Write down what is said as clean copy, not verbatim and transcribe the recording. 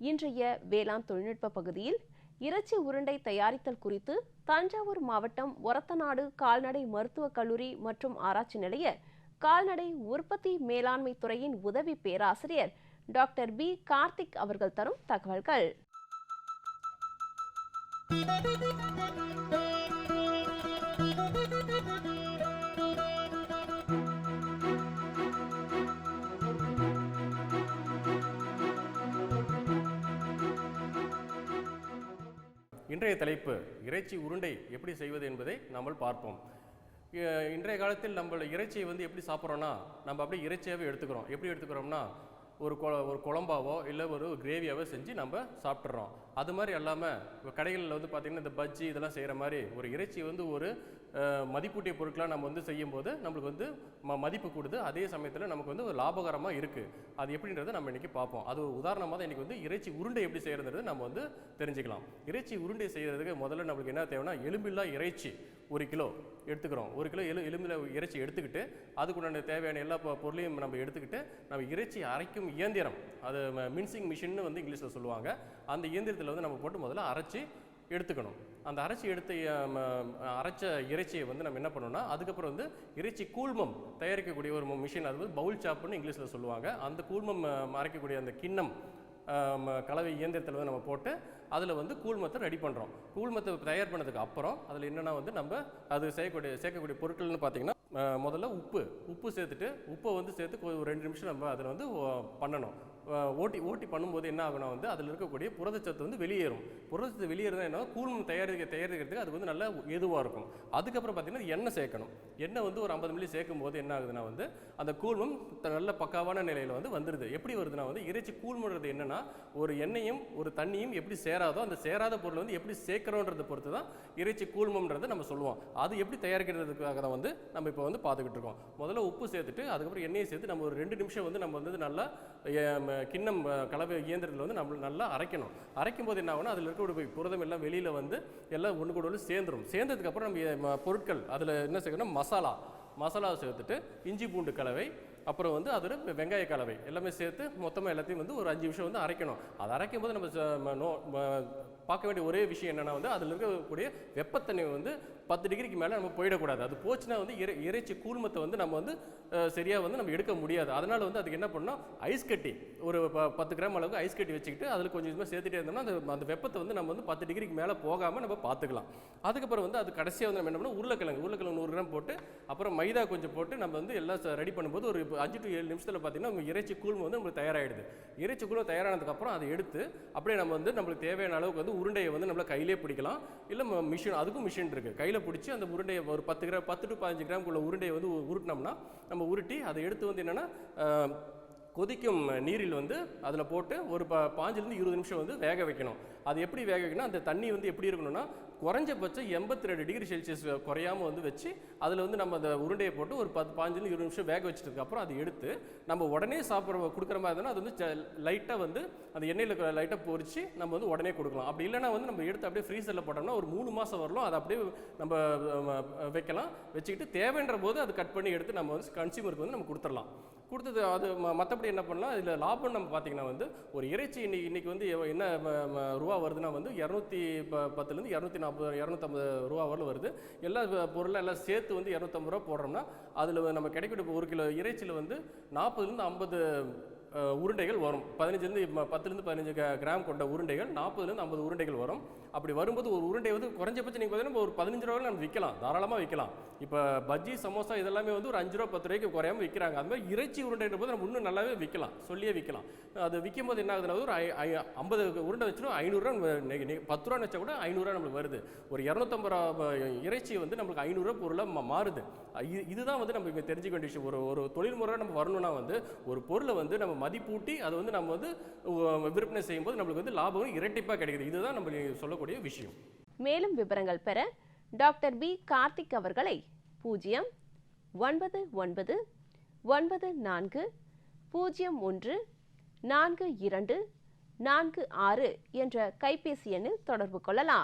இன்றைய வேளாண் தொழில்நுட்ப பகுதியில் இறைச்சி உருண்டை தயாரித்தல் குறித்து தஞ்சாவூர் மாவட்டம் ஒரத்தநாடு கால்நடை மருத்துவக் கல்லூரி மற்றும் ஆராய்ச்சி நிலைய கால்நடை உற்பத்தி மேலாண்மை துறையின் உதவி பேராசிரியர் டாக்டர் பி கார்த்திக் அவர்கள் தரும் தகவல்கள். இன்றைய தலைப்பு இறைச்சி உருண்டை எப்படி செய்வது என்பதை நம்ம பார்ப்போம். இன்றைய காலத்தில் நம்ம இறைச்சியை எப்படி சாப்பிட்றோன்னா, நம்ம அப்படியே இறைச்சியாகவே எடுத்துக்கிறோம். எப்படி எடுத்துக்கிறோம்னா, ஒரு குழம்பாவோ இல்லை ஒரு கிரேவியாவோ செஞ்சு நம்ம சாப்பிட்றோம். அது மாதிரி இல்லாமல் கடைகளில் பார்த்திங்கன்னா இந்த பஜ்ஜி இதெல்லாம் செய்கிற மாதிரி ஒரு இறைச்சி ஒரு மதிப்பூட்டிய பொருட்களாக நம்ம செய்யும்போது நம்மளுக்கு மதிப்பு கொடுது. அதே சமயத்தில் நமக்கு ஒரு லாபகரமாக இருக்குது. அது எப்படின்றத நம்ம இன்றைக்கி பார்ப்போம். அது ஒரு உதாரணமாக தான் இன்றைக்கி இறைச்சி உருண்டை எப்படி செய்கிறதுன்றது நம்ம தெரிஞ்சுக்கலாம். இறைச்சி உருண்டை செய்கிறதுக்கு முதல்ல நம்மளுக்கு என்ன தேவைன்னா, எலும்பில்லா இறைச்சி 1 கிலோ எடுத்துக்கிறோம். 1 கிலோ எலும்பில்லா இறைச்சி எடுத்துக்கிட்டு அதுக்குண்டான தேவையான எல்லா பொருளையும் நம்ம எடுத்துக்கிட்டு, நம்ம இறைச்சி அரைக்கும் இயந்திரம், அது மின்சிங் மிஷின்னு இங்கிலீஷில் சொல்லுவாங்க, அந்த இயந்திரத்தில் நம்ம போட்டு முதல்ல அரைச்சி எடுத்துக்கணும். அந்த அரைச்ச இறைச்சியை நம்ம என்ன பண்ணோம்னா, அதுக்கப்புறம் இறைச்சி கூழ்மம் தயாரிக்கக்கூடிய ஒரு மிஷின், அது பவுல் சாப்புன்னு இங்கிலீஷில் சொல்லுவாங்க. அந்த கூழ்மம் அரைக்கக்கூடிய அந்த கிண்ணம் கலவை இயந்திரத்தில் நம்ம போட்டு அதில் கூழ்மத்தை ரெடி பண்ணுறோம். கூழ்மத்தை தயார் பண்ணதுக்கு அப்புறம் அதில் என்னென்னா நம்ம அது சேர்க்கக்கூடிய பொருட்கள்னு பார்த்திங்கன்னா, முதல்ல உப்பு சேர்த்துட்டு உப்பை சேர்த்து ஒரு 2 நிமிஷம் நம்ம அதில் பண்ணணும். ஓட்டி பண்ணும்போது என்ன ஆகுனா, அதில் இருக்கக்கூடிய புரதச்சத்து வெளியேறும். புரதச்சத்து வெளியேறுனா என்ன, கூழ்மம் தயாரிக்கிறதுக்கு அது நல்ல எதுவாக இருக்கும். அதுக்கப்புறம் பார்த்திங்கன்னா எண்ணெய் சேர்க்கணும். எண்ணெய் ஒரு 50 மில்லி சேர்க்கும் போது என்ன ஆகுதுன்னா, அந்த கூழ்மம் நல்ல பக்காவான நிலையில் வந்துடுது. எப்படி வருதுன்னா, இறைச்சி கூழ்மன்றது என்னென்னா, ஒரு எண்ணெயும் ஒரு தண்ணியும் எப்படி சேராதோ, அந்த சேராத பொருள் எப்படி சேர்க்கிறோன்றதை பொறுத்து தான் இறைச்சி கூழ்மம்ன்றதை நம்ம சொல்லுவோம். அது எப்படி தயாரிக்கிறதுக்காக தான் நம்ம இப்போ பார்த்துக்கிட்டு இருக்கோம். முதல்ல உப்பு சேர்த்துட்டு அதுக்கப்புறம் எண்ணெயை சேர்த்து நம்ம ஒரு 2 நிமிஷம் நம்ம நல்லா கிண்ணம் கலவை இயந்திரத்தில் நம்ம நல்லா அரைக்கணும். அரைக்கும் போது என்ன ஆகும்னா, அதில் இருக்கக்கூடிய புரதம் எல்லாம் வெளியில் எல்லாம் ஒன்று கூட சேர்ந்ததுக்கப்புறம் நம்ம பொருட்கள் அதில் என்ன செய்யணும், மசாலா சேர்த்துட்டு இஞ்சி பூண்டு கலவை, அப்புறம் அதோட வெங்காய கலவை எல்லாமே சேர்த்து மொத்தமாக எல்லாத்தையும் ஒரு 5 நிமிஷம் அரைக்கணும். அது அரைக்கும் போது நம்ம பார்க்க வேண்டிய ஒரே விஷயம் என்னென்னா, அதில் இருக்கக்கூடிய வெப்பத்தன்மை 10 டிகிரிக்கு மேலே நம்ம போயிடக்கூடாது. அது போச்சுன்னா இறைச்சி கூழ்மத்தை நம்ம சரியாக நம்ம எடுக்க முடியாது. அதனால் அதுக்கு என்ன பண்ணணும், ஐஸ் கட்டி ஒரு 10 கிராம் அளவுக்கு ஐஸ் கட்டி வச்சுக்கிட்டு அதில் கொஞ்சம் கொஞ்சமாக சேர்த்துட்டே இருந்தோம்னா அந்த வெப்பத்தை நம்ம 10 டிகிரிக்கு மேலே போகாமல் நம்ம பார்த்துக்கலாம். அதுக்கப்புறம் அது கடைசியாக நம்ம என்ன பண்ணணும், உருளைக்கிழங்கு 100 கிராம் போட்டு, அப்புறம் மைதா கொஞ்சம் போட்டு நம்ம எல்லாம் ரெடி பண்ணும்போது ஒரு 5 to 7 நிமிஷத்தில் பார்த்தீங்கன்னா இறைச்சி கூழ்மம் நம்மளுக்கு தயாராகிடுது. இறைச்சி கூழ்மம் தயாரானதுக்கப்புறம் அதை எடுத்து அப்படியே நம்ம நம்மளுக்கு தேவையான அளவுக்கு உருண்டையை நம்மள கையிலே பிடிக்கலாம். இல்லை மிஷின், அதுக்கும் மிஷின் இருக்குது. கையில் பிடிச்சி அந்த உருண்டையை ஒரு 10 to 15 கிராம்குள்ள உருண்டையை உருட்டினோம்னா, நம்ம உருட்டி அதை எடுத்து என்னென்னா கொதிக்கும் நீரில் அதில் போட்டு ஒரு 5 to 20 நிமிஷம் வேக வைக்கணும். அது எப்படி வேக வைக்கணும், அந்த தண்ணி எப்படி இருக்கணும்னா, குறைஞ்சபட்சம் 82 டிகிரி செல்சியஸ் குறையாமல் வச்சு அதில் நம்ம அந்த உருண்டையை போட்டு ஒரு 15 to 20 நிமிஷம் வேக வச்சதுக்கப்புறம் அதை எடுத்து நம்ம உடனே கொடுக்குற மாதிரி இருந்தால் அது லைட்டாக அந்த எண்ணெயில் லைட்டாக பொரிச்சு நம்ம உடனே கொடுக்கலாம். அப்படி இல்லைனா நம்ம எடுத்து அப்படியே ஃப்ரீசரில் போட்டோம்னா ஒரு 3 மாதம் வரலாம். அதை அப்படியே நம்ம வைக்கலாம். வச்சுக்கிட்டு தேவைன்ற போது அதை கட் பண்ணி எடுத்து நம்ம கன்சியூமருக்கு நம்ம கொடுத்துடலாம். கொடுத்தது அது மற்றபடி என்ன பண்ணலாம், இதில் லாபம் நம்ம பார்த்திங்கன்னா ஒரு இறைச்சி இன்னைக்கு என்ன ரூபா வருதுன்னா 210 240 ரூபா வரல வருது. எல்லா பொருளும் எல்லாம் சேர்த்து 250 ரூபா போடுறோம்னா அதில் நம்ம கிடைக்கக்கூடிய 1 கிலோ இறைச்சியில் 40 to 50 உருண்டைகள் வரும். 10 to 15 கிராம் கொண்ட உருண்டைகள் 40 to 50 உருண்டைகள் வரும். அப்படி வரும்போது ஒரு உருண்டை குறைஞ்சபட்சம் நீங்கள் பார்த்தீங்கன்னா ஒரு 15 ரூபாயில் நம்ம விற்கலாம், தாராளமாக விற்கலாம். இப்போ பஜ்ஜி சமோசா இதெல்லாமே ஒரு 5 ரூபா 10 ரூபாய்க்கு குறையாமல் விற்கிறாங்க. அது மாதிரி இறைச்சி உருண்டைன்ற போது நம்ம இன்னும் நல்லாவே விற்கலாம், சொல்லியே விற்கலாம். அது விற்கும் போது என்ன ஆகுதுன்னா, ஒரு 50 உருண்டை வச்சுடும் 500 ரூபா, 10 ரூபா வச்சா கூட 500 ரூபா நம்மளுக்கு வருது. ஒரு 250 ரூபா இறைச்சி நம்மளுக்கு 500 ரூபா பொருளாக மாறுது. இதுதான் நம்ம இங்கே தெரிஞ்சுக்க வேண்டிய விஷயம். ஒரு தொழில்முறை நம்ம வரணும்னா ஒரு பொருளை நம்ம மதிப்பூட்டி அதை நம்ம விற்பனை செய்யும்போது நம்மளுக்கு லாபம் இரட்டிப்பாக கிடைக்குது. இதுதான் நம்ம சொல்லக்கூடிய விஷயம். மேலும் விவரங்கள் பெற டாக்டர் பி கார்த்திக் அவர்களை 099401426 என்ற கைபேசி எண்ணில் தொடர்பு கொள்ளலாம்.